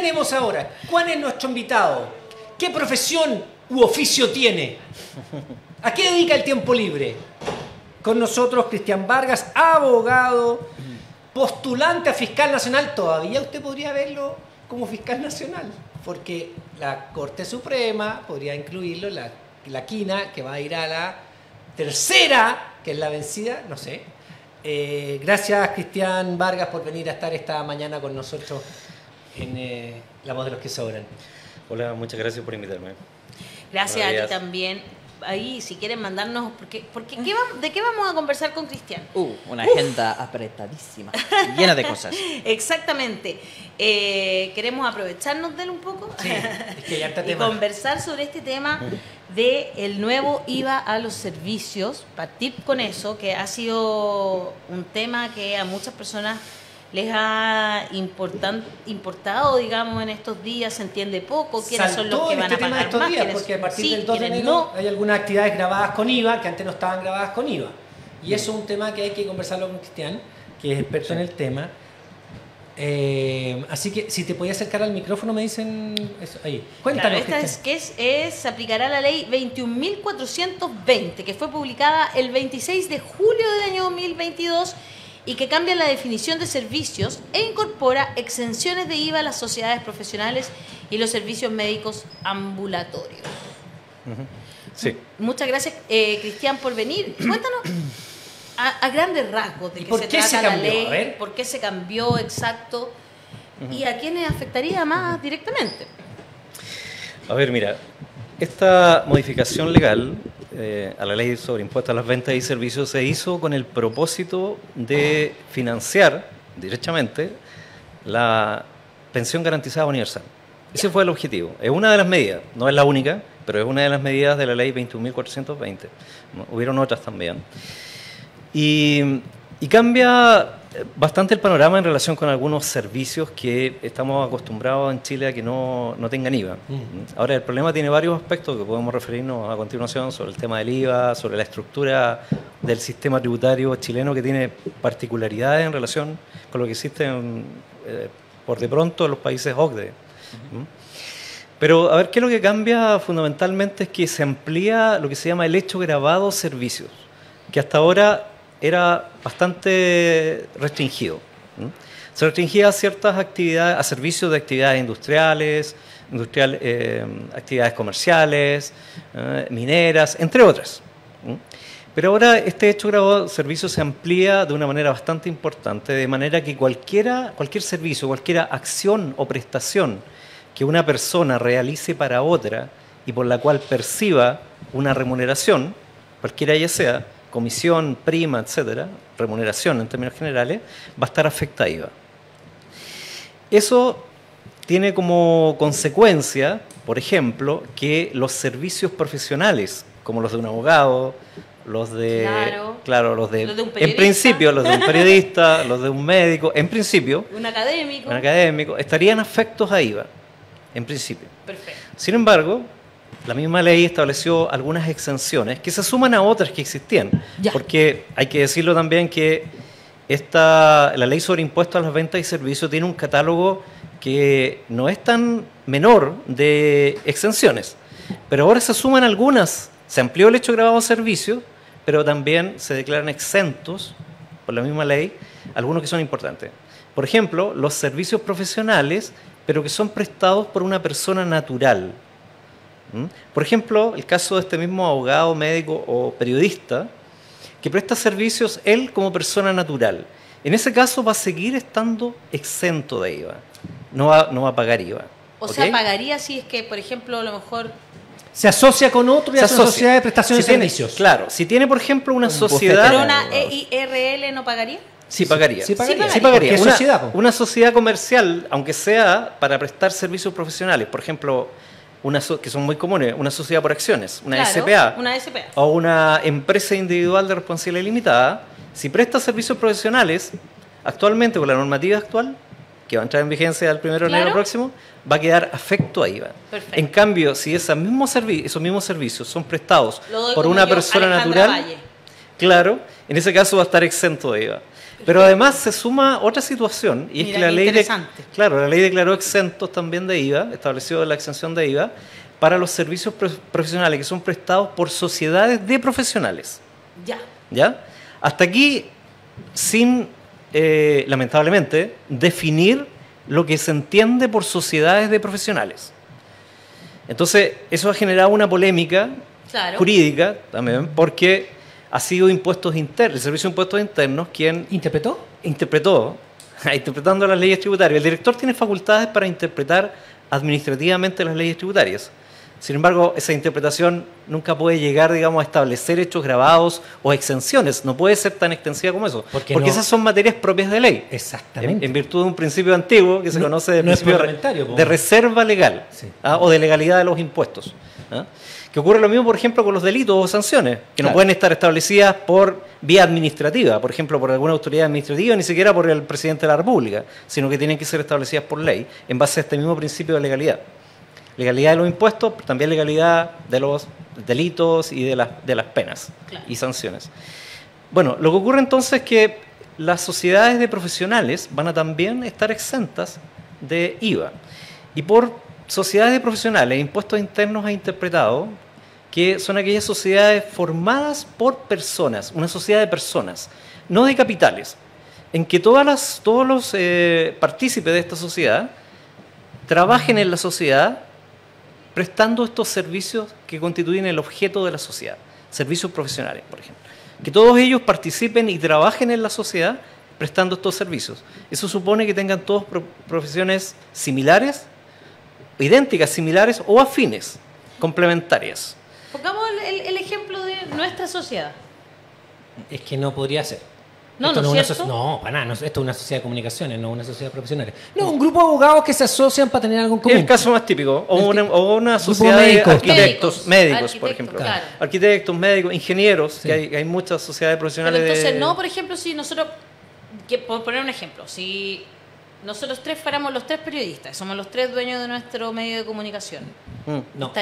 tenemos ahora? ¿Cuál es nuestro invitado? ¿Qué profesión u oficio tiene? ¿A qué dedica el tiempo libre? Con nosotros Cristian Vargas, abogado, postulante a fiscal nacional. Todavía usted podría verlo como fiscal nacional, porque la Corte Suprema podría incluirlo, la quina, que va a ir a la tercera, que es la vencida, no sé. Gracias, Cristian Vargas, por venir a estar esta mañana con nosotros en La Voz de los que Sobran. Hola, muchas gracias por invitarme. Gracias a ti también. Ahí, si quieren mandarnos, ¿de qué vamos a conversar con Cristian? Una agenda apretadísima, llena de cosas. Exactamente. Queremos aprovecharnos de él un poco, sí, es que ya y conversar sobre este tema del nuevo IVA a los servicios, partir con eso, que ha sido un tema que a muchas personas les ha importado, digamos, en estos días, se entiende poco, quiénes son los que van a pagar estos más, días, porque a partir del 2 de enero hay algunas actividades grabadas con IVA que antes no estaban grabadas con IVA. Y eso es un tema que hay que conversarlo con Cristian, que es experto en el tema. Así que si te podías acercar al micrófono, me dicen eso. Ahí. Cuéntanos. Claro, se aplicará la ley 21.420, que fue publicada el 26 de julio del año 2022 y que cambia la definición de servicios e incorpora exenciones de IVA a las sociedades profesionales y los servicios médicos ambulatorios. Sí. Muchas gracias, Cristian, por venir. Cuéntanos a grandes rasgos de qué se trata la ley, por qué se cambió exacto y a quiénes afectaría más directamente. A ver, mira, esta modificación legal a la ley sobre impuestos a las ventas y servicios se hizo con el propósito de financiar directamente la pensión garantizada universal. Ese fue el objetivo. Es una de las medidas, no es la única, pero es una de las medidas de la ley 21.420. Hubieron otras también. Y cambia bastante el panorama en relación con algunos servicios que estamos acostumbrados en Chile a que no tengan IVA. Ahora, el problema tiene varios aspectos que podemos referirnos a continuación sobre el tema del IVA, sobre la estructura del sistema tributario chileno, que tiene particularidades en relación con lo que existe por de pronto en los países OCDE. Pero, a ver, ¿qué es lo que cambia fundamentalmente? Es que se amplía lo que se llama el hecho grabado servicios, que hasta ahora era bastante restringido. Se restringía a ciertas actividades, a servicios de actividades industriales, actividades comerciales, mineras, entre otras. Pero ahora este hecho grabado de servicios se amplía de una manera bastante importante, de manera que cualquier servicio, cualquier acción o prestación que una persona realice para otra y por la cual perciba una remuneración, cualquiera ella sea, comisión, prima, etcétera, remuneración en términos generales, va a estar afecta a IVA. Eso tiene como consecuencia, por ejemplo, que los servicios profesionales, como los de un abogado, los de un periodista, los de un médico, en principio, un académico, estarían afectos a IVA, en principio. Perfecto. Sin embargo, la misma ley estableció algunas exenciones que se suman a otras que existían. Porque hay que decirlo también que la ley sobre impuestos a las ventas y servicios tiene un catálogo que no es tan menor de exenciones. Pero ahora se suman algunas. Se amplió el hecho grabado de servicios, pero también se declaran exentos por la misma ley algunos que son importantes. Por ejemplo, los servicios profesionales, pero que son prestados por una persona natural. Por ejemplo, el caso de este mismo abogado, médico o periodista que presta servicios él como persona natural. En ese caso va a seguir estando exento de IVA, no va a pagar IVA. O sea, pagaría si es que, por ejemplo, a lo mejor se asocia con otro y hace una sociedad de prestación de servicios. Claro, si tiene, por ejemplo, una sociedad... ¿Pero una EIRL no pagaría? Sí pagaría. Sí pagaría. Una sociedad comercial, aunque sea para prestar servicios profesionales, por ejemplo, que son muy comunes, una sociedad por acciones, una SPA, o una empresa individual de responsabilidad limitada, si presta servicios profesionales, actualmente con la normativa actual, que va a entrar en vigencia el 1 de enero próximo, va a quedar afecto a IVA. Perfecto. En cambio, si esos mismos servicios son prestados por una persona natural, claro, en ese caso va a estar exento de IVA. Pero además se suma otra situación, y es Mira, que la qué ley, interesante. claro, la ley declaró exentos también de IVA, estableció la exención de IVA para los servicios profesionales que son prestados por sociedades de profesionales. Ya. ¿Ya? Hasta aquí, sin, lamentablemente, definir lo que se entiende por sociedades de profesionales. Entonces, eso ha generado una polémica Claro. jurídica también, porque ha sido impuestos internos, el Servicio de Impuestos Internos quien ¿Interpretó? interpretando las leyes tributarias. El director tiene facultades para interpretar administrativamente las leyes tributarias. Sin embargo, esa interpretación nunca puede llegar, digamos, a establecer hechos grabados o exenciones. No puede ser tan extensiva como eso. Porque Porque no- esas son materias propias de ley. Exactamente. En virtud de un principio antiguo que se No- conoce de no es principio parlamentario, po. de reserva legal, Sí. o de legalidad de los impuestos. ¿Ah? Que ocurre lo mismo, por ejemplo, con los delitos o sanciones, que no Claro. pueden estar establecidas por vía administrativa, por ejemplo, por alguna autoridad administrativa, ni siquiera por el presidente de la República, sino que tienen que ser establecidas por ley, en base a este mismo principio de legalidad. Legalidad de los impuestos, pero también legalidad de los delitos y de las penas Claro. y sanciones. Bueno, lo que ocurre entonces es que las sociedades de profesionales van a también estar exentas de IVA. Y por sociedades de profesionales, impuestos internos ha interpretado que son aquellas sociedades formadas por personas, una sociedad de personas, no de capitales, en que todos los partícipes de esta sociedad trabajen en la sociedad prestando estos servicios que constituyen el objeto de la sociedad, servicios profesionales, por ejemplo. Que todos ellos participen y trabajen en la sociedad prestando estos servicios. Eso supone que tengan todos profesiones similares, idénticas, similares o afines, complementarias. Pongamos el ejemplo de nuestra sociedad. Es que no podría ser. No, Esto ¿no es es una cierto? no, para nada. Esto es una sociedad de comunicaciones, no una sociedad de profesionales. No, un grupo de abogados que se asocian para tener algo en Es común. el caso más típico, o El una grupo sociedad de médicos. arquitectos, médicos, por Arquitectos, ejemplo. claro. Arquitectos, médicos, ingenieros, Sí. que hay muchas sociedades Pero profesionales entonces, de... no, por ejemplo, si nosotros, por poner un ejemplo, si nosotros tres fuéramos los tres periodistas, somos los tres dueños de nuestro medio de comunicación, Mm. No,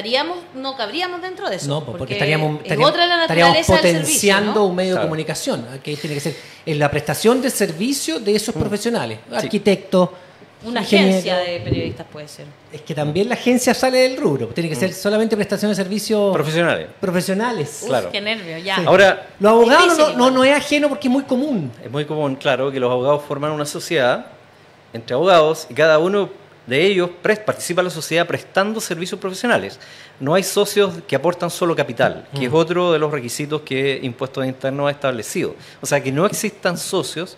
no cabríamos dentro de eso. no, porque estaríamos es otra la estaríamos naturaleza del potenciando servicio, ¿no? un medio Claro. de comunicación. Que tiene que ser en la prestación de servicio de esos profesionales. Sí. Arquitectos, Una ingenieros. agencia de periodistas puede ser. Es que también la agencia sale del rubro. Tiene que ser solamente prestación de servicios Profesionales. profesionales. Uf, Claro. qué nervio, ya. Sí. Ahora, Los abogados Difícil, no igual. es ajeno porque es muy común. es muy común, claro, que los abogados forman una sociedad entre abogados y cada uno de ellos participa en la sociedad prestando servicios profesionales. No hay socios que aportan solo capital, que es otro de los requisitos que Impuestos Internos ha establecido. O sea, que no existan socios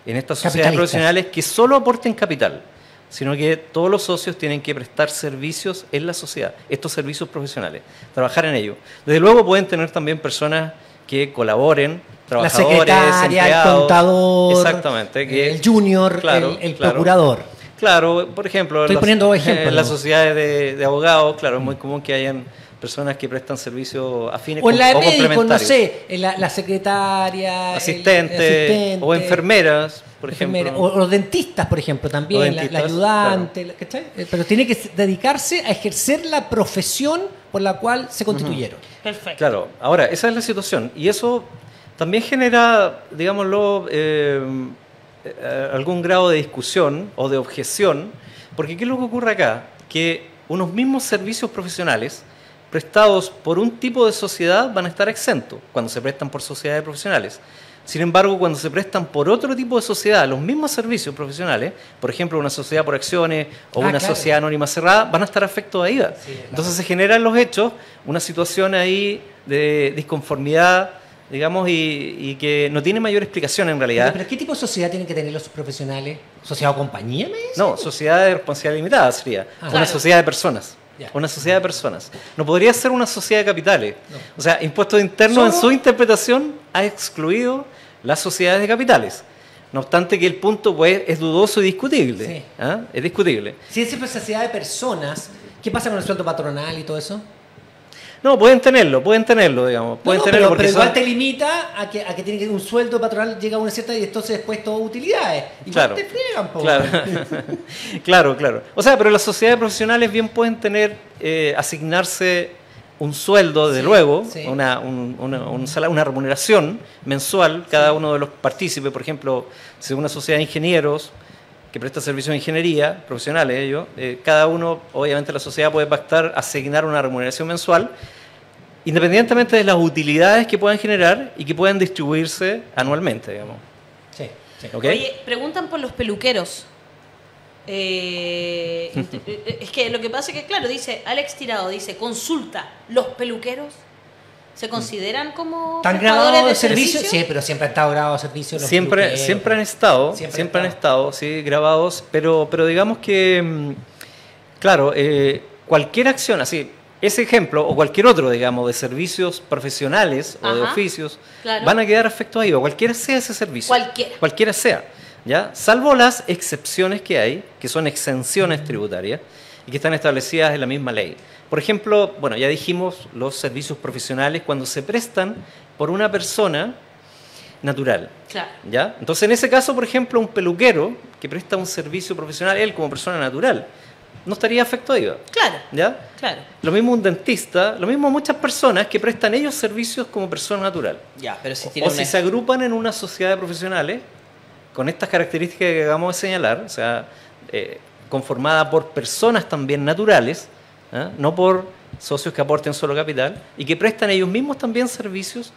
en estas sociedades Capitalistas. profesionales que solo aporten capital, sino que todos los socios tienen que prestar servicios en la sociedad, estos servicios profesionales, trabajar en ello. Desde luego pueden tener también personas que colaboren, La trabajadores, secretaria, el empleados. contador, Exactamente, que- el junior, Claro, el claro. procurador. Claro, por ejemplo, Estoy poniendo ejemplos, en las ¿no? sociedades de abogados, claro, es muy común que hayan personas que prestan servicios afines O en la de o médicos, no complementarios. sé, en la secretaria, el Asistentes asistente, o enfermeras, por enfermera, ejemplo. o los dentistas, por ejemplo, también, Los la dentistas, ayudante, ¿cachai? Pero tiene que dedicarse a ejercer la profesión por la cual se constituyeron. Perfecto. Claro, ahora, esa es la situación. Y eso también genera, digámoslo, algún grado de discusión o de objeción, porque ¿qué es lo que ocurre acá? Que unos mismos servicios profesionales prestados por un tipo de sociedad van a estar exentos cuando se prestan por sociedades profesionales. Sin embargo, cuando se prestan por otro tipo de sociedad, los mismos servicios profesionales, por ejemplo, una sociedad por acciones o una claro. sociedad anónima cerrada, van a estar afectos a IVA. Sí, claro. Entonces se generan los hechos, una situación ahí de disconformidad, digamos, y que no tiene mayor explicación en realidad. Pero ¿qué tipo de sociedad tienen que tener los profesionales? ¿Sociedad o compañía, me dice? No, sociedad de responsabilidad limitada sería. Ah. Una Claro. sociedad de personas. Ya. Una sociedad de personas. No podría ser una sociedad de capitales. No. O sea, Impuestos Internos en Solo- su interpretación ha excluido las sociedades de capitales. No obstante que el punto pues, es dudoso y discutible. Sí. ¿Ah? Es discutible. Si es sociedad de personas, ¿qué pasa con el sueldo patronal y todo eso? No, pueden tenerlo, digamos. Pueden tenerlo porque pero igual son- te limita a que tiene que un sueldo patronal llega a una cierta y entonces después todo utilidades. Igual Claro. te friegan, po. Claro. claro. O sea, pero las sociedades profesionales bien pueden tener, asignarse un sueldo, desde Sí, luego, sí. una remuneración mensual, cada uno de los partícipes, por ejemplo, si es una sociedad de ingenieros que presta servicios de ingeniería, profesionales ellos, cada uno, obviamente la sociedad puede pactar, asignar una remuneración mensual, independientemente de las utilidades que puedan generar y que puedan distribuirse anualmente, digamos. Sí, sí. ¿Ok? Oye, preguntan por los peluqueros. Es que lo que pasa es que, claro, dice Alex Tirado, dice, consulta, ¿los peluqueros se consideran como ¿Están prestadores grabados de servicio? servicio? Sí, pero siempre han estado grabados de servicio. Los Siempre peluqueros. han estado, Siempre siempre han han estado, sí, grabados, pero digamos que, claro, cualquier acción, así, ese ejemplo o cualquier otro, digamos, de servicios profesionales o de Ajá, oficios, claro. van a quedar afectos a IVA, cualquiera sea ese servicio. Cualquiera. Sea, ¿ya? Salvo las excepciones que hay, que son exenciones tributarias y que están establecidas en la misma ley. Por ejemplo, bueno, ya dijimos los servicios profesionales cuando se prestan por una persona natural. Claro. ¿Ya? Entonces, en ese caso, por ejemplo, un peluquero que presta un servicio profesional, él como persona natural, no estaría afecto a IVA. Claro, ¿Ya? claro. Lo mismo un dentista, lo mismo muchas personas que prestan ellos servicios como persona natural. Ya, pero si tiene O si se agrupan en una sociedad de profesionales con estas características que acabamos de señalar, o sea, conformada por personas también naturales, ¿eh? No por socios que aporten solo capital, y que prestan ellos mismos también servicios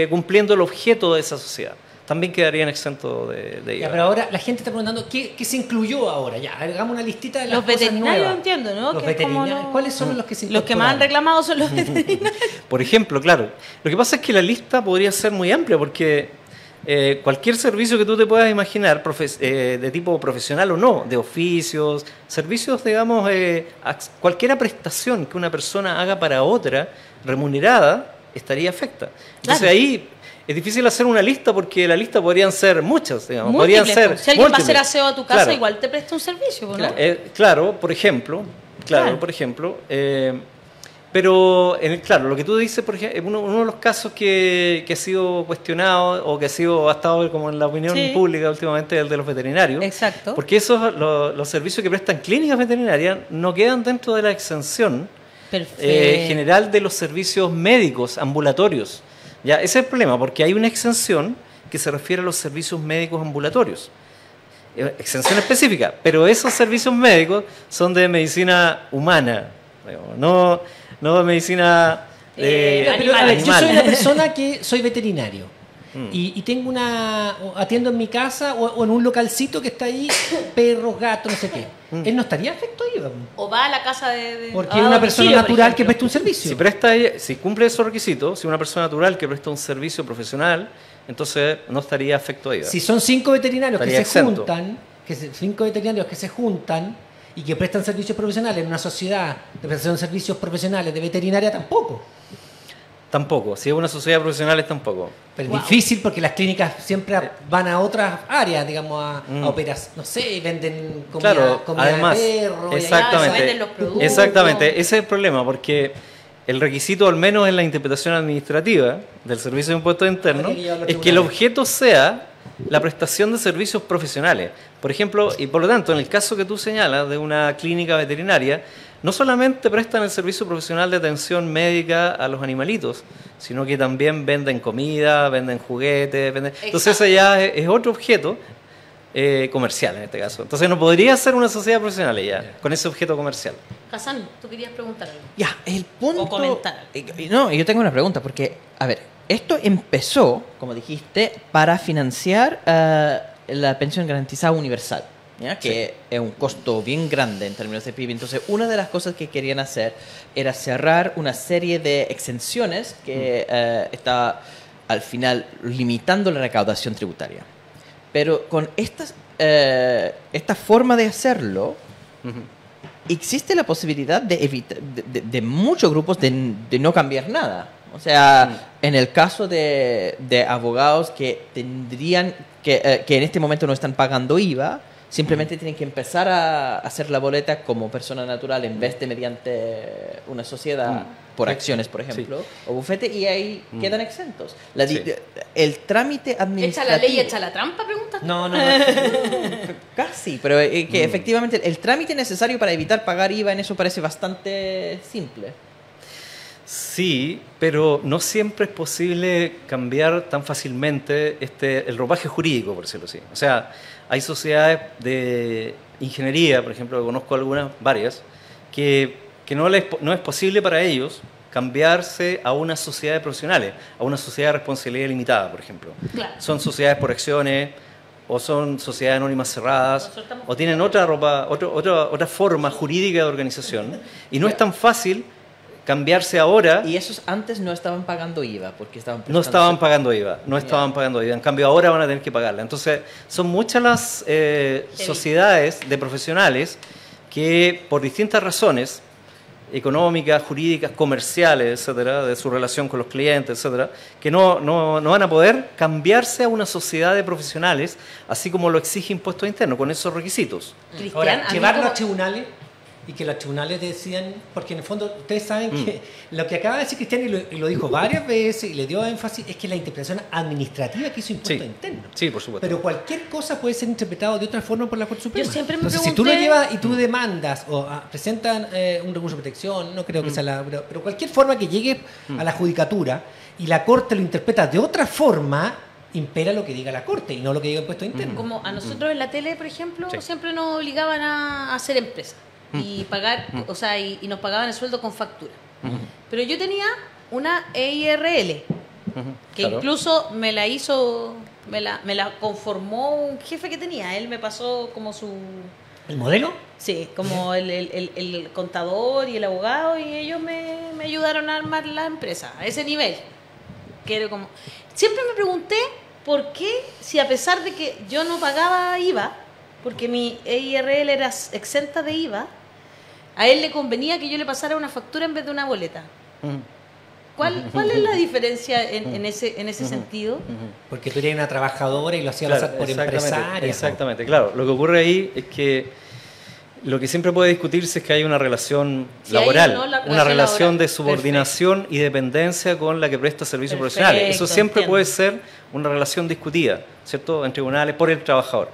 cumpliendo el objeto de esa sociedad. También quedarían exentos de Ya, IVA. pero ahora la gente está preguntando qué se incluyó ahora. Ya, hagamos una listita de las Los cosas veterinarios, nuevas. entiendo, ¿no? Los Que es como veterinarios. los- ¿Cuáles son los que se Los que más han incorporaron? reclamado son los veterinarios. Por ejemplo, claro, lo que pasa es que la lista podría ser muy amplia porque cualquier servicio que tú te puedas imaginar, de tipo profesional o no, de oficios, servicios, digamos, cualquier prestación que una persona haga para otra remunerada estaría afecta. Entonces Claro. ahí es difícil hacer una lista porque la lista podrían ser muchas, digamos, Múltiples, podrían ser pues. Si alguien va a hacer múltiples. aseo a tu casa, Claro. igual te presta un servicio, pues, ¿no? Claro, por ejemplo, Claro. pero claro, lo que tú dices, por ejemplo, uno de los casos que ha sido cuestionado o que ha estado como en la opinión Sí. pública últimamente es el de los veterinarios. Exacto. Porque esos, los servicios que prestan clínicas veterinarias no quedan dentro de la exención Perfecto. general de los servicios médicos ambulatorios. Ya, ese es el problema, porque hay una exención que se refiere a los servicios médicos ambulatorios. Exención específica, pero esos servicios médicos son de medicina humana, digamos, no de medicina Pero, a ver, yo animal. soy una persona que soy veterinario Mm. y tengo atiendo en mi casa o en un localcito que está ahí, perros, gatos, no sé qué. Él no estaría afecto a IVA, O va a la casa de porque a es una domicilio, persona por natural que ejemplo. presta un servicio. Si cumple esos requisitos, si una persona natural que presta un servicio profesional, entonces no estaría afecto a IVA. Si son 5 veterinarios que Estaría se exento. juntan, 5 veterinarios que se juntan y que prestan servicios profesionales en una sociedad de prestación de servicios profesionales de veterinaria, tampoco. Tampoco, si es una sociedad de profesionales tampoco. Pero Wow. es difícil porque las clínicas siempre van a otras áreas, digamos, a operas, no sé, venden comida, Claro, comida además, de perro. y ahí- se exactamente, venden los productos. exactamente, ese es el problema, porque el requisito, al menos en la interpretación administrativa del Servicio de Impuestos Internos, Habría que llevarlo a es que el tribunales. objeto sea la prestación de servicios profesionales. Por ejemplo, y por lo tanto, en el caso que tú señalas de una clínica veterinaria, no solamente prestan el servicio profesional de atención médica a los animalitos, sino que también venden comida, venden juguetes, entonces ese ya es otro objeto comercial en este caso. Entonces no podría ser una sociedad profesional ya, con ese objeto comercial. Hassan, tú querías preguntar algo. Ya, el punto... O comentar. No, yo tengo una pregunta, porque, a ver, esto empezó, como dijiste, para financiar la pensión garantizada universal, ¿ya? Que es un costo bien grande en términos de PIB. Entonces, una de las cosas que querían hacer era cerrar una serie de exenciones que está, al final, limitando la recaudación tributaria. Pero con esta forma de hacerlo, existe la posibilidad de muchos grupos de no cambiar nada. O sea, en el caso de abogados que tendrían que en este momento no están pagando IVA, simplemente tienen que empezar a hacer la boleta como persona natural en vez de mediante una sociedad por acciones, por ejemplo, o bufete, y ahí quedan exentos. El trámite ¿Echa administrativo... la ley, echa la trampa? Preguntas. No. Casi, pero que efectivamente el trámite necesario para evitar pagar IVA en eso parece bastante simple. Sí, pero no siempre es posible cambiar tan fácilmente el ropaje jurídico, por decirlo así. O sea, hay sociedades de ingeniería, por ejemplo, que conozco algunas, varias, que no es posible para ellos cambiarse a una sociedad de profesionales, a una sociedad de responsabilidad limitada, por ejemplo. Claro. Son sociedades por acciones, o son sociedades anónimas cerradas, Nosotros estamos- o tienen otra forma jurídica de organización, y no es tan fácil cambiarse ahora. Y esos antes no estaban pagando IVA porque estaban No estaban prestándose- pagando IVA, no estaban pagando IVA. En cambio, ahora van a tener que pagarla. Entonces, son muchas las sociedades de profesionales que, por distintas razones, económicas, jurídicas, comerciales, etcétera, de su relación con los clientes, etcétera, que no van a poder cambiarse a una sociedad de profesionales, así como lo exige Impuestos Internos, con esos requisitos. Cristian, Ahora, a mí llevarlo como- a tribunales y que los tribunales decidan, porque en el fondo ustedes saben que lo que acaba de decir Cristian y lo dijo varias veces y le dio énfasis es que la interpretación administrativa que hizo Impuestos Internos. Sí, por supuesto. Pero cualquier cosa puede ser interpretado de otra forma por la Corte Suprema. Yo siempre me Entonces, si tú lo pregunté- llevas y tú demandas o presentan un recurso de protección, no creo que sea la... Pero cualquier forma que llegue a la judicatura y la Corte lo interpreta de otra forma, impera lo que diga la Corte y no lo que diga Impuestos Internos. Como a nosotros en la tele, por ejemplo, Sí. siempre nos obligaban a hacer empresa y pagar, o sea, y nos pagaban el sueldo con factura. Pero yo tenía una EIRL que Claro. incluso me la conformó un jefe que tenía. Él me pasó como su... ¿El modelo? Sí, como el contador y el abogado, y ellos me ayudaron a armar la empresa a ese nivel. Que era como... Siempre me pregunté por qué, si a pesar de que yo no pagaba IVA, porque mi EIRL era exenta de IVA, a él le convenía que yo le pasara una factura en vez de una boleta. ¿Cuál es la diferencia en ese sentido? Porque tú eres una trabajadora y lo hacías pasar por empresaria. Exactamente, claro. Lo que ocurre ahí es que lo que siempre puede discutirse es que hay una relación Sí, hay, laboral, ¿no? La una relación relación laboral. de subordinación y dependencia con la que presta servicios Perfecto, profesionales. Eso siempre entiendo. puede ser una relación discutida, ¿cierto?, en tribunales por el trabajador.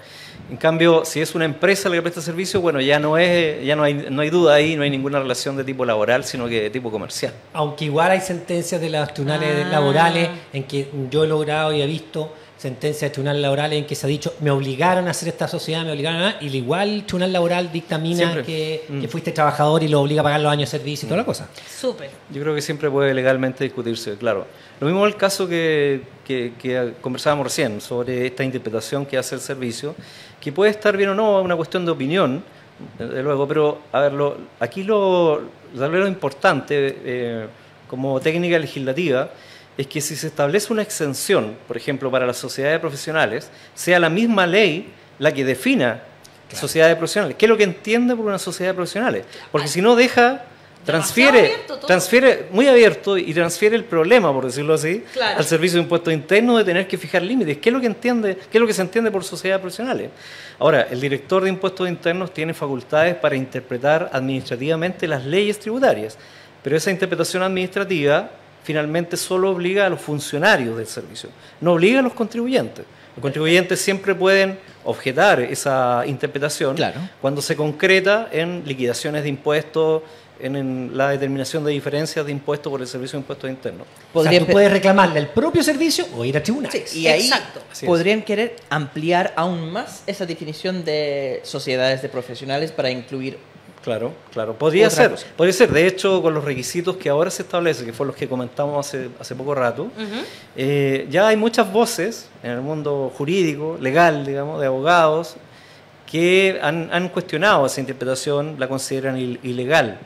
En cambio, si es una empresa la que presta servicio, bueno, ya no hay duda ahí, no hay ninguna relación de tipo laboral, sino que de tipo comercial. Aunque igual hay sentencias de los tribunales Ah. laborales en que yo he logrado y he visto sentencias de tribunales laborales en que se ha dicho me obligaron a hacer esta sociedad, me obligaron a... Y igual el tribunal laboral dictamina Siempre. que fuiste trabajador y lo obliga a pagar los años de servicio y toda la cosa. Súper. Yo creo que siempre puede legalmente discutirse, claro. Lo mismo el caso que conversábamos recién sobre esta interpretación que hace el servicio, que puede estar bien o no, es una cuestión de opinión, desde luego, pero a ver, aquí lo importante como técnica legislativa es que si se establece una exención, por ejemplo, para las sociedades profesionales, sea la misma ley la que defina sociedades profesionales. ¿Qué es lo que entiende por una sociedad de profesionales? Porque si no deja... Transfiere muy abierto y transfiere el problema, por decirlo así, Claro. al Servicio de Impuestos Internos de tener que fijar límites. ¿Qué es lo que se entiende por sociedades profesionales? Ahora, el director de Impuestos Internos tiene facultades para interpretar administrativamente las leyes tributarias, pero esa interpretación administrativa finalmente solo obliga a los funcionarios del servicio, no obliga a los contribuyentes. Los contribuyentes siempre pueden objetar esa interpretación Claro. cuando se concreta en liquidaciones de impuestos, en la determinación de diferencias de impuestos por el Servicio de Impuestos Internos. O sea, tú puedes reclamarle al propio servicio o ir a tribunales. Y ahí Exacto. Así es. podrían querer ampliar aún más esa definición de sociedades de profesionales para incluir. Claro, podría Otra ser, cosa. podría ser. De hecho, con los requisitos que ahora se establecen, que fueron los que comentamos hace poco rato, ya hay muchas voces en el mundo jurídico, legal, digamos, de abogados, que han cuestionado esa interpretación, la consideran ilegal.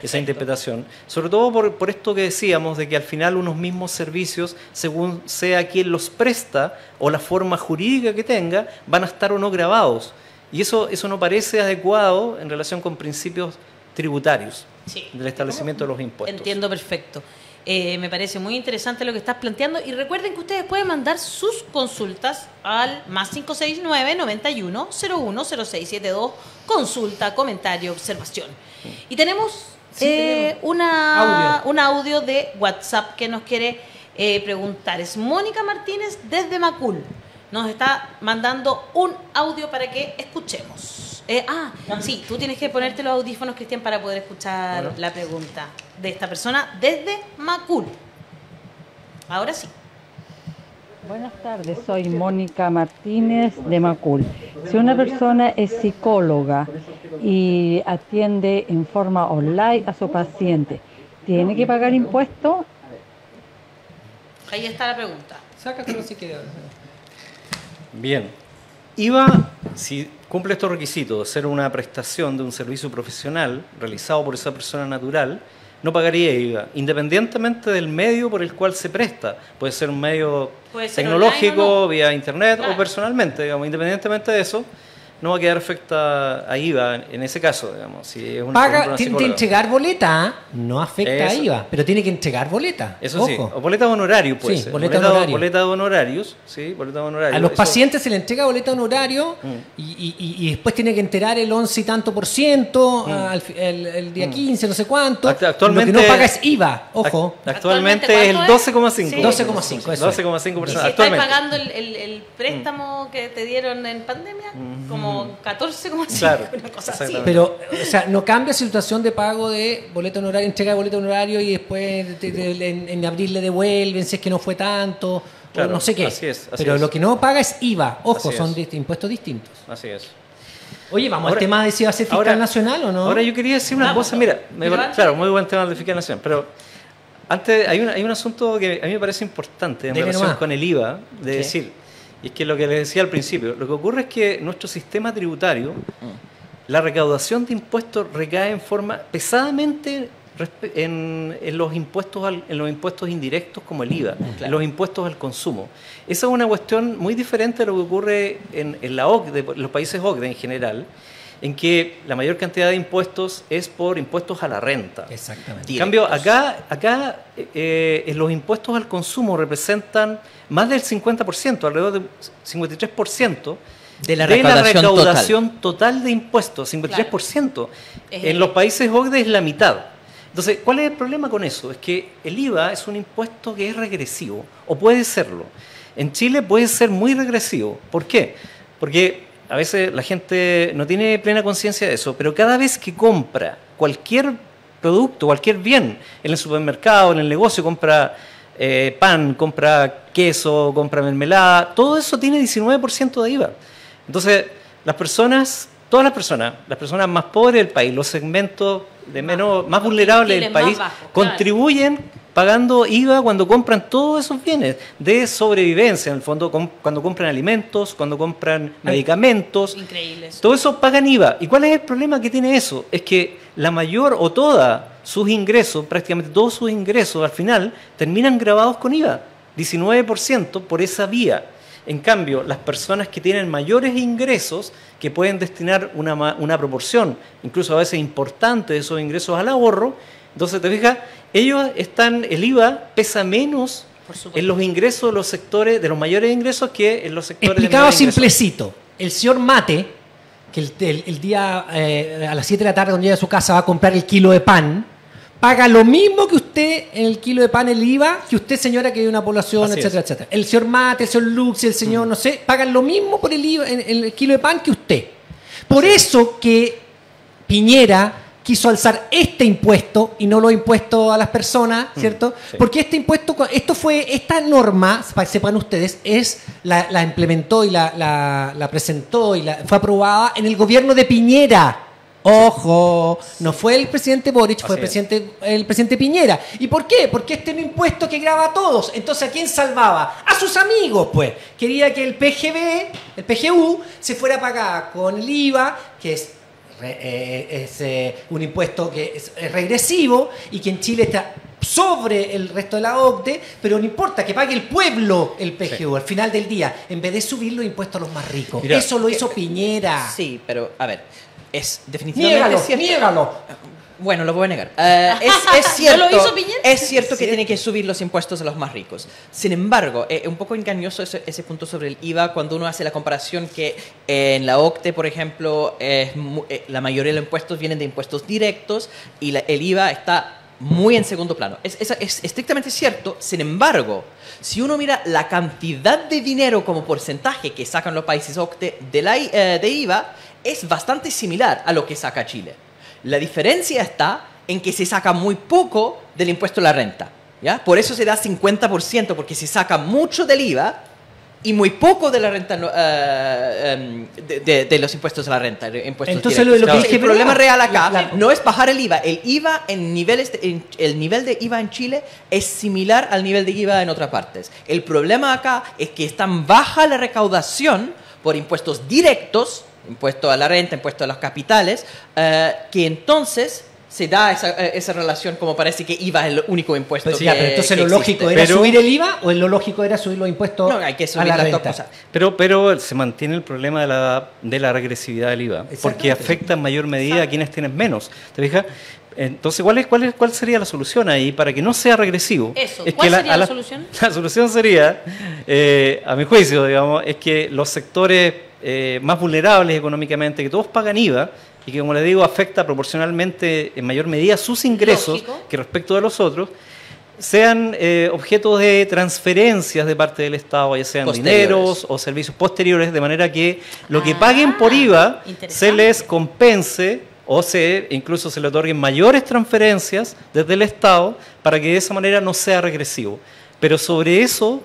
Esa interpretación, sobre todo por esto que decíamos de que al final unos mismos servicios, según sea quien los presta o la forma jurídica que tenga, van a estar o no grabados, y eso no parece adecuado en relación con principios tributarios Sí. del establecimiento de los impuestos. Entiendo perfecto. Me parece muy interesante lo que estás planteando, y recuerden que ustedes pueden mandar sus consultas al más 569 91 01 0672, consulta, comentario, observación. Y tenemos, tenemos. un audio de WhatsApp que nos quiere preguntar. Es Mónica Martínez desde Macul. Nos está mandando un audio para que escuchemos. Sí, tú tienes que ponerte los audífonos, Cristian, para poder escuchar la pregunta de esta persona desde Macul. Ahora sí. Buenas tardes, soy Mónica Martínez de Macul. Si una persona es psicóloga y atiende en forma online a su paciente, ¿tiene que pagar impuestos? Ahí está la pregunta. Sácatelo si quieres. Bien. IVA, si cumple estos requisitos de ser una prestación de un servicio profesional realizado por esa persona natural, no pagaría IVA, independientemente del medio por el cual se presta. Puede ser un medio tecnológico, vía internet o personalmente, digamos, independientemente de eso, no va a quedar afecta a IVA en ese caso, digamos. Si es Paga, tiene que entregar boleta, no afecta a IVA, pero tiene que entregar boleta. Eso ojo. sí, o boleta de honorario puede ser. Boleta de honorarios, sí, boleta de honorario. A los pacientes se le entrega boleta de honorario y después tiene que entrar el 11 y tanto por ciento el día 15, no sé cuánto. Actualmente, lo que no paga es IVA, ojo. Actualmente es el 12,5%. Sí. 12,5%, eso 12,5%. ¿Y si estás pagando el préstamo que te dieron en pandemia? Como 14,5%, claro, una cosa así. Pero, o sea, no cambia situación de pago de boleta honorario, entrega de boleta honorario y después en abril le devuelven si es que no fue tanto, claro, o no sé qué. Así es, pero lo que no paga es IVA, ojo, así son impuestos distintos. Así es. Oye, vamos al tema de si va a ser fiscal nacional o no. Ahora yo quería decir una cosa, mira, claro, muy buen tema el de fiscal nacional, pero antes hay un asunto que a mí me parece importante en relación con el IVA, de decir. Y es que lo que les decía al principio, lo que ocurre es que nuestro sistema tributario, la recaudación de impuestos recae en forma pesadamente en los impuestos indirectos como el IVA, en los impuestos al consumo. Esa es una cuestión muy diferente a lo que ocurre en la OCDE, los países OCDE en general, en que la mayor cantidad de impuestos es por impuestos a la renta. Exactamente. En cambio, acá los impuestos al consumo representan más del 50%, alrededor del 53% de la recaudación total de impuestos, 53%. Claro. En los países OCDE es la mitad. Entonces, ¿cuál es el problema con eso? Es que el IVA es un impuesto que es regresivo, o puede serlo. En Chile puede ser muy regresivo. ¿Por qué? Porque a veces la gente no tiene plena conciencia de eso, pero cada vez que compra cualquier producto, cualquier bien en el supermercado, en el negocio, compra pan, compra queso, compra mermelada, todo eso tiene 19% de IVA. Entonces, todas las personas más pobres del país, los segmentos más vulnerables del país, contribuyen pagando IVA cuando compran todos esos bienes de sobrevivencia, en el fondo, cuando compran alimentos, cuando compran medicamentos. Increíbles. Todo eso pagan IVA. ¿Y cuál es el problema que tiene eso? Es que la mayor o toda sus ingresos, prácticamente todos sus ingresos al final, terminan grabados con IVA, 19% por esa vía. En cambio, las personas que tienen mayores ingresos, que pueden destinar una proporción, incluso a veces importante, de esos ingresos al ahorro, entonces te fijas, el IVA pesa menos en los ingresos de los sectores, de los mayores ingresos, que en los sectores explicado de menores ingresos. simplecito, el señor Mate, que el día a las 7 de la tarde cuando llega a su casa va a comprar el kilo de pan, paga lo mismo que usted en el kilo de pan, el IVA, que usted, señora, que vive en una población, Así etcétera, etcétera. El señor Mate, el señor Lux, el señor, no sé, pagan lo mismo por el IVA, en el kilo de pan que usted. Por eso que Piñera quiso alzar este impuesto y no los impuestos a las personas, ¿cierto? Sí. Porque este impuesto, esta norma, para que sepan ustedes, la implementó y la presentó y fue aprobada en el gobierno de Piñera. Ojo, no fue el presidente Boric, fue el presidente Piñera. ¿Y por qué? Porque este es un impuesto que grava a todos. Entonces, ¿a quién salvaba? A sus amigos, pues. Quería que el PGU, se fuera pagada con el IVA, que es un impuesto que es regresivo y que en Chile está sobre el resto de la OCDE, pero no importa, que pague el pueblo el PGU al final del día, en vez de subir los impuestos a los más ricos. Mirá, eso lo hizo Piñera. Sí, pero a ver, es definitivamente cierto. Niégalo. Bueno, lo voy a negar. Es cierto, ¿Lo hizo Piñera? es cierto que tiene que subir los impuestos a los más ricos. Sin embargo, es un poco engañoso ese punto sobre el IVA cuando uno hace la comparación que en la OCDE, por ejemplo, la mayoría de los impuestos vienen de impuestos directos y el IVA está muy en segundo plano. Es estrictamente cierto. Sin embargo, si uno mira la cantidad de dinero como porcentaje que sacan los países OCDE de IVA, es bastante similar a lo que saca Chile. La diferencia está en que se saca muy poco del impuesto a la renta, ¿ya? Por eso se da 50%, porque se saca mucho del IVA y muy poco de la renta, de los impuestos a la renta. Impuestos Entonces, directos. lo que dije, el problema real acá la- no es bajar el IVA. El IVA el nivel de IVA en Chile es similar al nivel de IVA en otras partes. El problema acá es que es tan baja la recaudación por impuestos directos, impuesto a la renta, impuesto a los capitales, que entonces se da esa relación, como parece que IVA es el único impuesto Pues que, ya, pero entonces que lo lógico existe. era Pero- subir el IVA o lo lógico era subir los impuestos No, hay que a subir la las dos renta. cosas. Pero se mantiene el problema de la regresividad del IVA, porque Exactamente. afecta en mayor medida a quienes tienen menos. ¿Te fijas? Entonces, ¿cuál sería la solución ahí para que no sea regresivo? Eso, Es ¿cuál que sería la solución? La solución sería, a mi juicio, digamos, es que los sectores más vulnerables económicamente, que todos pagan IVA, y que, como les digo, afecta proporcionalmente en mayor medida sus ingresos Lógico. que respecto de los otros, sean objetos de transferencias de parte del Estado, ya sean Posteriores. dineros o servicios posteriores, de manera que lo que Ah, paguen por IVA se interesante. les compense o incluso se le otorguen mayores transferencias desde el Estado para que de esa manera no sea regresivo. Pero sobre eso,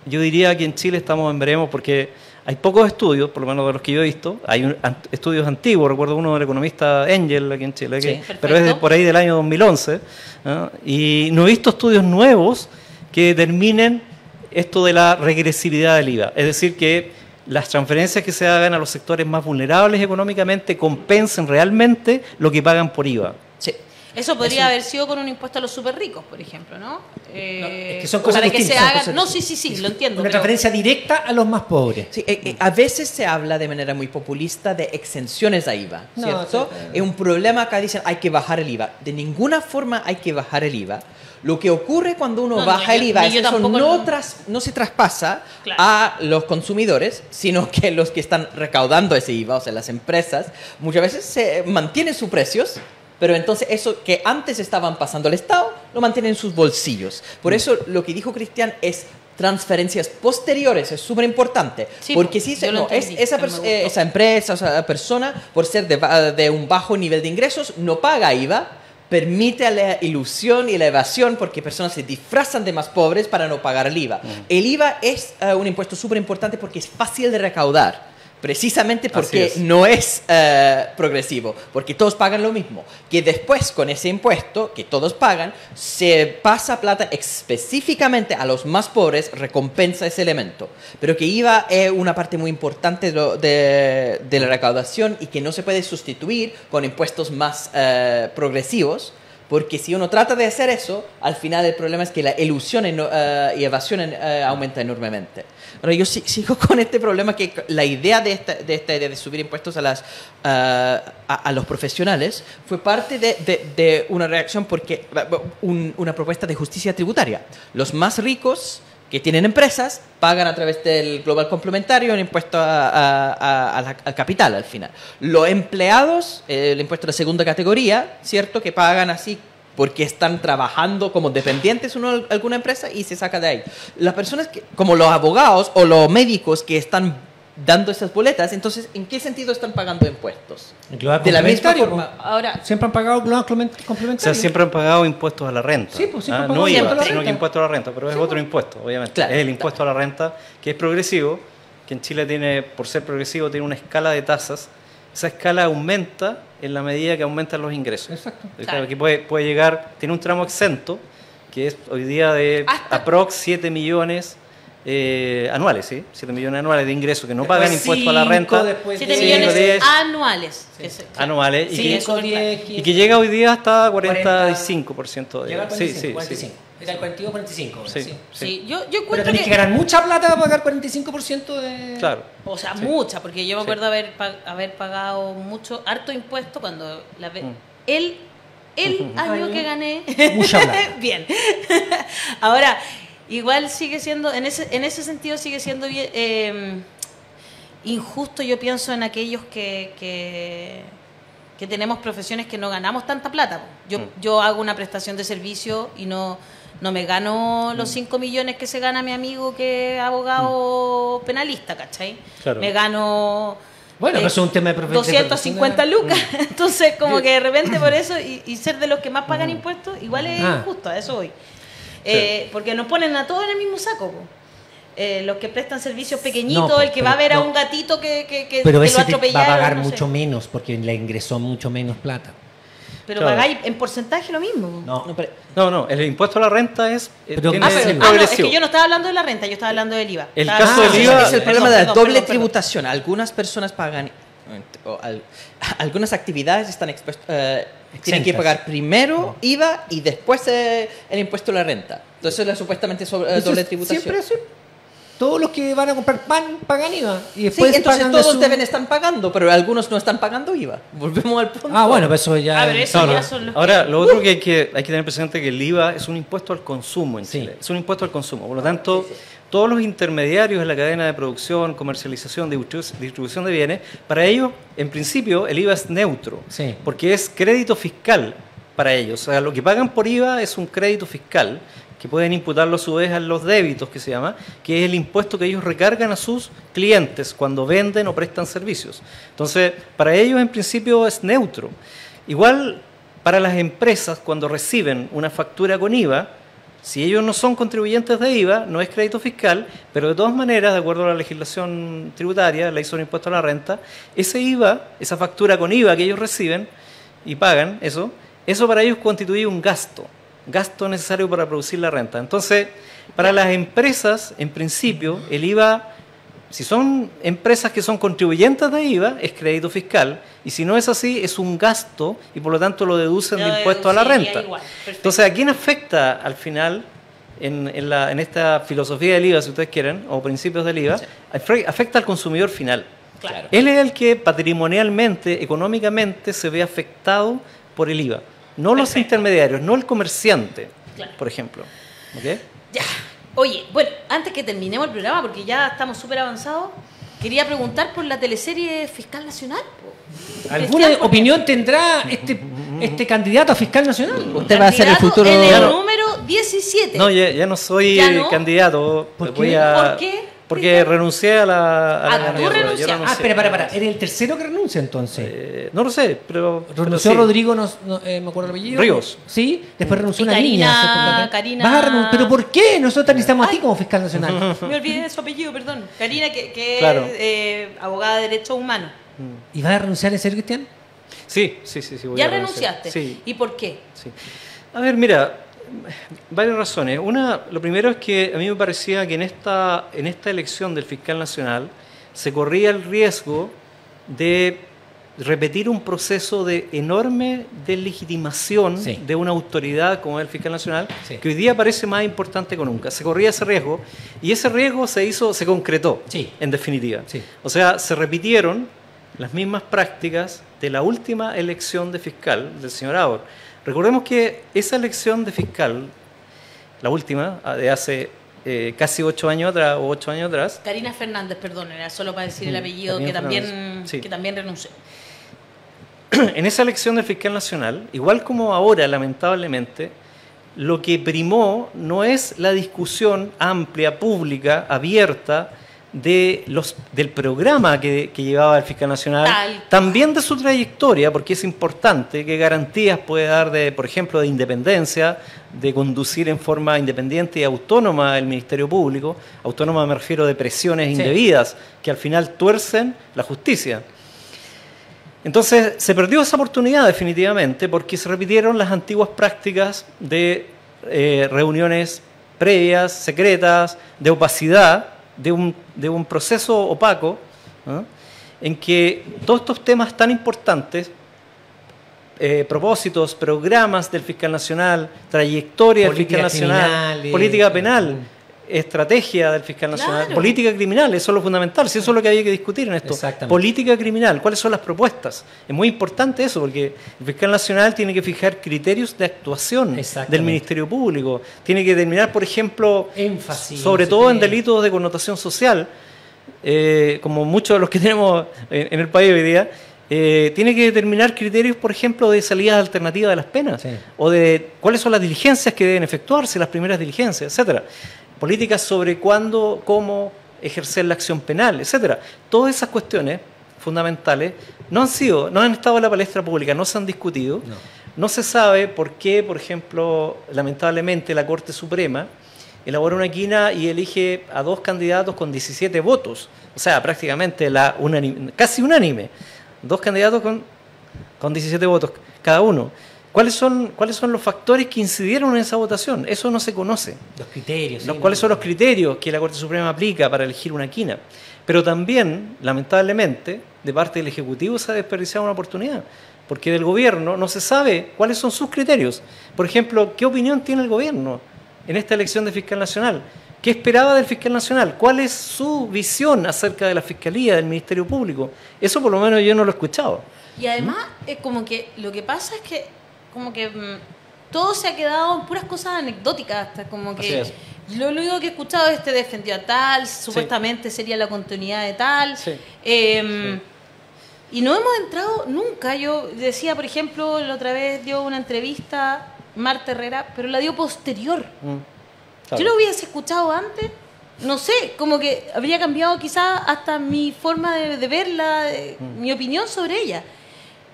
yo diría que en Chile estamos en veremos, porque hay pocos estudios, por lo menos de los que yo he visto. Hay estudios antiguos, recuerdo uno del economista Engel aquí en Chile, Sí, pero es de perfecto. por ahí del año 2011, ¿no? Y no he visto estudios nuevos que determinen esto de la regresividad del IVA. Es decir, que las transferencias que se hagan a los sectores más vulnerables económicamente compensen realmente lo que pagan por IVA. Sí. Eso podría haber sido con un impuesto a los súper ricos, por ejemplo, ¿no? es que son cosas para que se distintas, son hagan. cosas No, sí, lo entiendo. Una pero- transferencia directa a los más pobres. Sí, a veces se habla de manera muy populista de exenciones a IVA, No, ¿cierto? sí, Es un problema acá, dicen hay que bajar el IVA. De ninguna forma hay que bajar el IVA. Lo que ocurre cuando uno No, baja no, el yo- IVA ni es yo que eso tampoco no se traspasa Claro. a los consumidores, sino que los que están recaudando ese IVA, o sea, las empresas, muchas veces se mantienen sus precios, pero entonces eso que antes estaban pasando al Estado, lo mantienen en sus bolsillos. Por eso lo que dijo Cristian es transferencias posteriores, es súper importante. Sí, porque si yo lo entendí, esa, pero me gustó. esa empresa, o sea, persona, por ser de un bajo nivel de ingresos, no paga IVA, permite la ilusión y la evasión porque personas se disfrazan de más pobres para no pagar el IVA. El IVA es un impuesto súper importante porque es fácil de recaudar. Precisamente porque Así es. no es progresivo, porque todos pagan lo mismo. Que después con ese impuesto que todos pagan, se pasa plata específicamente a los más pobres, recompensa ese elemento. Pero que IVA es una parte muy importante de la recaudación y que no se puede sustituir con impuestos más progresivos. Porque si uno trata de hacer eso, al final el problema es que la ilusión y evasión aumenta enormemente. Ahora yo sigo con este problema que la idea de subir impuestos a los profesionales fue parte de una reacción porque una propuesta de justicia tributaria. Los más ricos que tienen empresas pagan a través del global complementario el impuesto al capital al final. Los empleados, el impuesto de segunda categoría, ¿cierto? Que pagan así porque están trabajando como dependientes en alguna empresa y se saca de ahí. Las personas como los abogados o los médicos que están dando esas boletas, entonces, ¿en qué sentido están pagando impuestos? El global De la misma complementario, forma. Ahora, Siempre han pagado global O complementario. sea, siempre han pagado impuestos a la renta. Sí, pues siempre han no pagado IVA, impuestos a la sino renta. que impuesto a la renta, pero es otro impuesto, obviamente. Claro, es el impuesto a la renta, que es progresivo, que en Chile tiene, por ser progresivo, tiene una escala de tasas. Esa escala aumenta en la medida que aumentan los ingresos. Exacto. Claro. Que puede llegar, tiene un tramo exento, que es hoy día de Hasta- aprox 7 millones anuales, ¿sí? 7 millones anuales de ingresos que no pagan Después impuesto a la renta. 7 Sí, millones 10. anuales. Que se- Anuales. Sí, y, eso que, es y que llega hoy día hasta 45% de Llega al sí, 45, sí, 45. Era el 42, 45. ahora, sí, sí. sí, Sí, yo Pero encuentro tenés que ganar mucha plata para pagar 45% de... claro. O sea, Sí. mucha, porque yo me Sí. acuerdo haber pagado mucho, harto impuesto cuando Mm. el año que gané. Mucha plata. Bien. Ahora, igual sigue siendo, en ese sentido sigue siendo bien, injusto, yo pienso, en aquellos que tenemos profesiones que no ganamos tanta plata. Po. Yo hago una prestación de servicio y no me gano los 5 millones que se gana mi amigo que es abogado penalista, ¿cachai? Claro. Me gano Bueno, pero eso es un tema de 250 lucas. Entonces, como que de repente por eso, y ser de los que más pagan impuestos, igual es injusto, a eso voy. Porque nos ponen a todos en el mismo saco, po. Los que prestan servicios pequeñitos, No, el que va a ver a no. un gatito que Pero lo ese va a atropellaron. pagar no sé. mucho menos porque le ingresó mucho menos plata. Pero Claro. pagáis en porcentaje lo mismo. Po. No, No, pero- No, el impuesto a la renta es, Pero- tiene- Ah, es pero- No, es progresivo. que yo no estaba hablando de la renta, yo estaba hablando del IVA. El Estaba- caso del IVA- es el problema de la Perdón, doble perdón. tributación. Algunas personas pagan, algunas actividades están tienen que Exentas. pagar primero IVA y después el impuesto a la renta. Entonces es supuestamente Eso doble es tributación. siempre así. Todos los que van a comprar pan pagan IVA. Y Sí, después entonces pagan de todos su- deben estar pagando, pero algunos no están pagando IVA. Volvemos al punto. Ah, bueno, pero eso ya... A ver, eso Claro. ya son los Ahora, lo otro que hay que tener presente es que el IVA es un impuesto al consumo en Sí. Chile. Es un impuesto al consumo. Por lo tanto, todos los intermediarios en la cadena de producción, comercialización, distribución de bienes, para ellos, en principio, el IVA es neutro. Sí. Porque es crédito fiscal para ellos. O sea, lo que pagan por IVA es un crédito fiscal que pueden imputarlo a su vez a los débitos, que se llama, que es el impuesto que ellos recargan a sus clientes cuando venden o prestan servicios. Entonces, para ellos en principio es neutro. Igual para las empresas, cuando reciben una factura con IVA, si ellos no son contribuyentes de IVA, no es crédito fiscal, pero de todas maneras, de acuerdo a la legislación tributaria, la ley sobre impuesto a la renta, ese IVA, esa factura con IVA que ellos reciben y pagan, eso para ellos constituye un gasto necesario para producir la renta. Entonces, para las empresas, en principio, el IVA, si son empresas que son contribuyentes de IVA, es crédito fiscal, y si no es así, es un gasto, y por lo tanto lo deducen Lo de impuesto a la deduciría renta. igual, perfecto. Entonces, ¿a quién afecta al final en esta filosofía del IVA, si ustedes quieren, o principios del IVA? Afecta al consumidor final. Claro. Él es el que patrimonialmente, económicamente, se ve afectado por el IVA. No los Perfecto. intermediarios, no el comerciante, Claro. por ejemplo. ¿Ok? Ya. Oye, bueno, antes que terminemos el programa, porque ya estamos súper avanzados, quería preguntar por la teleserie Fiscal Nacional. po. ¿Alguna Cristian, porque opinión tendrá este candidato a fiscal nacional? Usted va a ser el candidato futuro. en el Claro. número 17. No, ya no soy ¿Ya no? candidato. ¿Por Voy qué? a- ¿Por qué? Porque renuncié a la Ah, tú candidatura. Yo renunciaste. renuncié. Ah, espera, para. ¿Eres el tercero que renuncia entonces? No lo sé, pero Renunció sí. Rodrigo, me acuerdo el apellido. Ríos. Sí, después renunció Y una Karina- niña. hace poco. Karina- Vas a ¿Pero por qué? Nosotros necesitamos a ti Ay. como fiscal nacional. Me olvidé de su apellido, perdón. Karina, que Claro. es abogada de derechos humanos. ¿Y vas a renunciar en serio, Cristian? Sí, voy ¿Ya a renunciar. renunciaste? Sí. ¿Y por qué? Sí. A ver, mira, varias razones. Una, lo primero es que a mí me parecía que en esta elección del fiscal nacional se corría el riesgo de repetir un proceso de enorme deslegitimación Sí. de una autoridad como es el fiscal nacional, Sí. que hoy día parece más importante que nunca. Se corría ese riesgo y ese riesgo se concretó, Sí. en definitiva. Sí. O sea, se repitieron las mismas prácticas de la última elección de fiscal del señor Aur. Recordemos que esa elección de fiscal, la última, de hace casi 8 años atrás, o 8 años atrás, Karina Fernández, perdón, era solo para decir el apellido, Karina que también, Fernández, sí. que también renunció. en esa elección del fiscal nacional, igual como ahora, lamentablemente, lo que primó no es la discusión amplia, pública, abierta, del programa que llevaba el fiscal nacional, Tal. también de su trayectoria, porque es importante qué garantías puede dar, por ejemplo, de independencia, de conducir en forma independiente y autónoma el Ministerio Público. Autónoma me refiero de presiones Sí. indebidas que al final tuercen la justicia. Entonces se perdió esa oportunidad definitivamente porque se repitieron las antiguas prácticas de reuniones previas, secretas, de opacidad, de un proceso opaco, ¿no? En que todos estos temas tan importantes, propósitos, programas del fiscal nacional, trayectoria del fiscal Políticas nacional, criminales. política penal, estrategia del fiscal nacional, Claro. política criminal, eso es lo fundamental, si eso es lo que había que discutir en esto. Exactamente. Política criminal, ¿cuáles son las propuestas? Es muy importante eso, porque el fiscal nacional tiene que fijar criterios de actuación Exactamente. del Ministerio Público, tiene que determinar, por ejemplo, Énfasis. sobre no sé todo en qué. delitos de connotación social, como muchos de los que tenemos en el país hoy día, tiene que determinar criterios, por ejemplo, de salida alternativa de las penas, Sí. o de cuáles son las diligencias que deben efectuarse, las primeras diligencias, etcétera. Políticas sobre cuándo, cómo ejercer la acción penal, etcétera. Todas esas cuestiones fundamentales no han estado en la palestra pública, no se han discutido. No se sabe por qué, por ejemplo, lamentablemente la Corte Suprema elabora una quina y elige a 2 candidatos con 17 votos, o sea, prácticamente casi unánime, 2 candidatos con 17 votos cada uno. ¿Cuáles son los factores que incidieron en esa votación? Eso no se conoce. Los criterios. ¿Cuáles son los criterios que la Corte Suprema aplica para elegir una quina? Pero también, lamentablemente, de parte del Ejecutivo se ha desperdiciado una oportunidad, porque del Gobierno no se sabe cuáles son sus criterios. Por ejemplo, ¿qué opinión tiene el Gobierno en esta elección de fiscal nacional? ¿Qué esperaba del fiscal nacional? ¿Cuál es su visión acerca de la Fiscalía, del Ministerio Público? Eso por lo menos yo no lo he escuchado. Y además, como que lo que pasa es que todo se ha quedado en puras cosas anecdóticas, hasta como que lo único que he escuchado es defendió a tal, supuestamente sería la continuidad de tal, y no hemos entrado nunca. Yo decía, por ejemplo, la otra vez dio una entrevista Marta Herrera, pero la dio posterior. Claro. Yo lo hubiese escuchado antes, no sé, como que habría cambiado quizás hasta mi forma de verla, mi opinión sobre ella.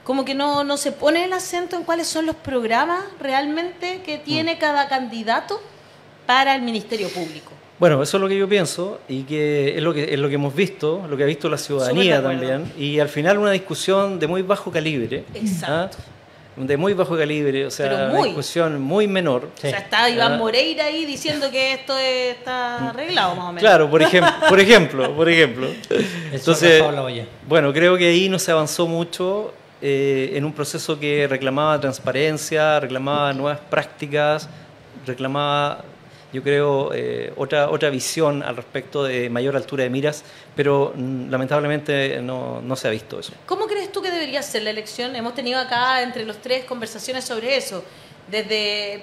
Como que no se pone el acento en cuáles son los programas realmente que tiene cada candidato para el Ministerio Público. Bueno, eso es lo que yo pienso y que es lo que hemos visto, lo que ha visto la ciudadanía también, y al final una discusión de muy bajo calibre. Exacto. De muy bajo calibre, o sea, una discusión muy menor. O sea, está Iván Moreira ahí diciendo que esto está arreglado más o menos. Claro, por ejemplo. Entonces, bueno, creo que ahí no se avanzó mucho en un proceso que reclamaba transparencia, reclamaba nuevas prácticas, reclamaba, yo creo, otra visión al respecto de mayor altura de miras, pero lamentablemente no se ha visto eso. ¿Cómo crees tú que debería ser la elección? Hemos tenido acá entre los tres conversaciones sobre eso, desde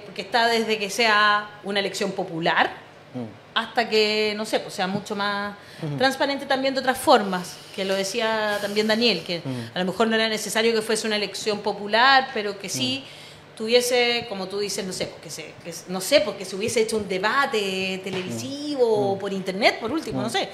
que sea una elección popular hasta que, no sé, pues sea mucho más transparente también de otras formas, que lo decía también Daniel, que a lo mejor no era necesario que fuese una elección popular, pero que sí tuviese, como tú dices, no sé, porque se hubiese hecho un debate televisivo o por internet, por último, no sé.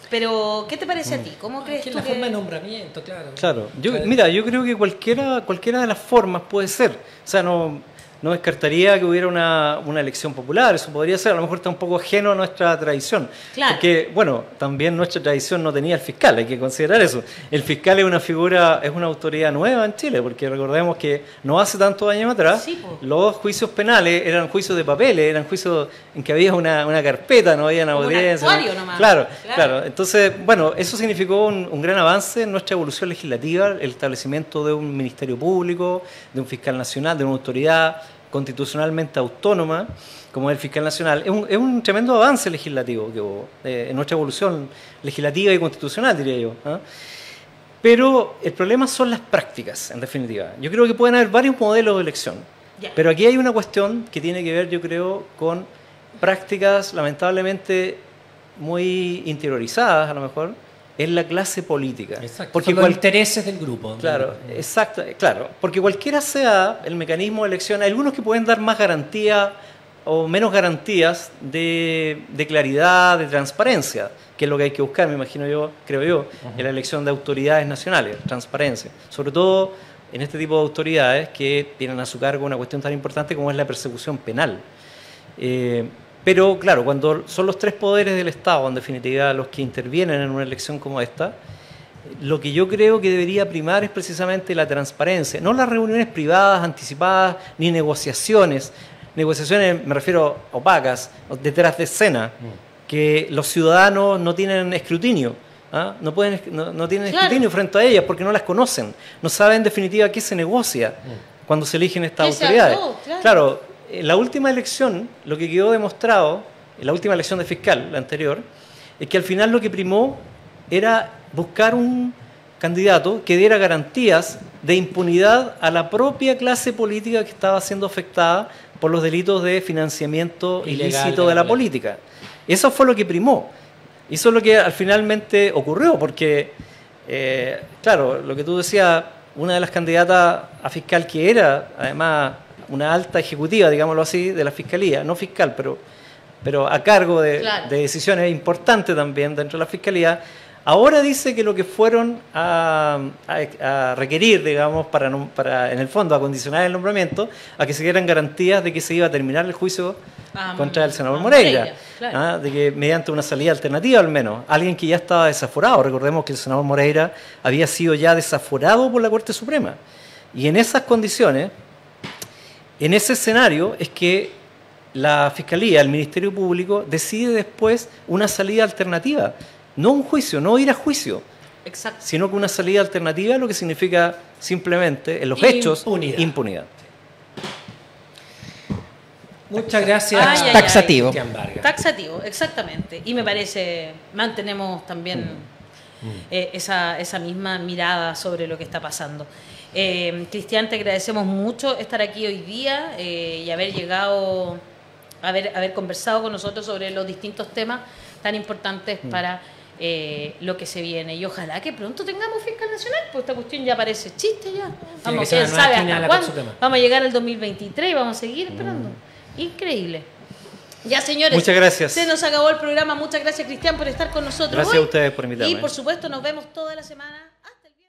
Pero, ¿qué te parece a ti? ¿Cómo crees tú la forma de nombramiento, claro. Claro. Mira, yo creo que cualquiera de las formas puede ser. O sea, no descartaría que hubiera una elección popular, eso podría ser, a lo mejor está un poco ajeno a nuestra tradición. Claro. Porque, bueno, también nuestra tradición no tenía el fiscal, hay que considerar eso. El fiscal es una autoridad nueva en Chile, porque recordemos que no hace tantos años atrás, los juicios penales eran juicios de papeles, eran juicios en que había una carpeta, no había una audiencia. Un actuario nomás. Claro. Entonces, bueno, eso significó un gran avance en nuestra evolución legislativa, el establecimiento de un ministerio público, de un fiscal nacional, de una autoridad constitucionalmente autónoma, como el fiscal nacional. Es un tremendo avance legislativo que hubo en nuestra evolución legislativa y constitucional, diría yo. Pero el problema son las prácticas, en definitiva. Yo creo que pueden haber varios modelos de elección, pero aquí hay una cuestión que tiene que ver, yo creo, con prácticas lamentablemente muy interiorizadas, a lo mejor, en la clase política. Exacto, porque los intereses del grupo. Claro, claro, porque cualquiera sea el mecanismo de elección, hay algunos que pueden dar más garantía o menos garantías de claridad, de transparencia, que es lo que hay que buscar, me imagino yo, creo yo, en la elección de autoridades nacionales, transparencia, sobre todo en este tipo de autoridades que tienen a su cargo una cuestión tan importante como es la persecución penal. Pero claro, cuando son los tres poderes del Estado, en definitiva, los que intervienen en una elección como esta, lo que yo creo que debería primar es precisamente la transparencia, no las reuniones privadas, anticipadas, ni negociaciones. Negociaciones, me refiero, opacas, detrás de escena, que los ciudadanos no tienen escrutinio. No tienen escrutinio frente a ellas porque no las conocen. No saben en definitiva qué se negocia cuando se eligen estas autoridades. Claro, en la última elección, lo que quedó demostrado, en la última elección de fiscal, la anterior, es que al final lo que primó era buscar un candidato que diera garantías de impunidad a la propia clase política que estaba siendo afectada por los delitos de financiamiento ilícito de la política. Eso fue lo que primó. Eso es lo que finalmente ocurrió, porque, claro, lo que tú decías, una de las candidatas a fiscal que era, además, una alta ejecutiva, digámoslo así, de la Fiscalía, no fiscal, pero a cargo de decisiones importantes también dentro de la Fiscalía, Ahora dice que lo que fueron a requerir, digamos, para en el fondo, a condicionar el nombramiento, a que se dieran garantías de que se iba a terminar el juicio contra el senador Moreira, claro. de que mediante una salida alternativa al menos, alguien que ya estaba desaforado. Recordemos que el senador Moreira había sido ya desaforado por la Corte Suprema. Y en esas condiciones, en ese escenario, es que la Fiscalía, el Ministerio Público, decide después una salida alternativa. No un juicio, no ir a juicio, Exacto. sino que una salida alternativa, lo que significa simplemente, en los hechos, impunidad. Muchas gracias. Ay, ay, ay. Taxativo. Cristian Vargas. Taxativo, exactamente. Y me parece, mantenemos también esa misma mirada sobre lo que está pasando. Cristian, te agradecemos mucho estar aquí hoy día y haber llegado, haber conversado con nosotros sobre los distintos temas tan importantes para lo que se viene. Y ojalá que pronto tengamos fiscal nacional, pues esta cuestión ya parece chiste ya. Vamos, que ser quién la nueva sabe esquina de hasta la cuándo. Corte Suprema. Vamos a llegar al 2023 y vamos a seguir esperando. Increíble. Ya, señores. Muchas gracias. Se nos acabó el programa. Muchas gracias, Cristian, por estar con nosotros Gracias hoy. a ustedes por invitarme. Y, por supuesto, nos vemos toda la semana.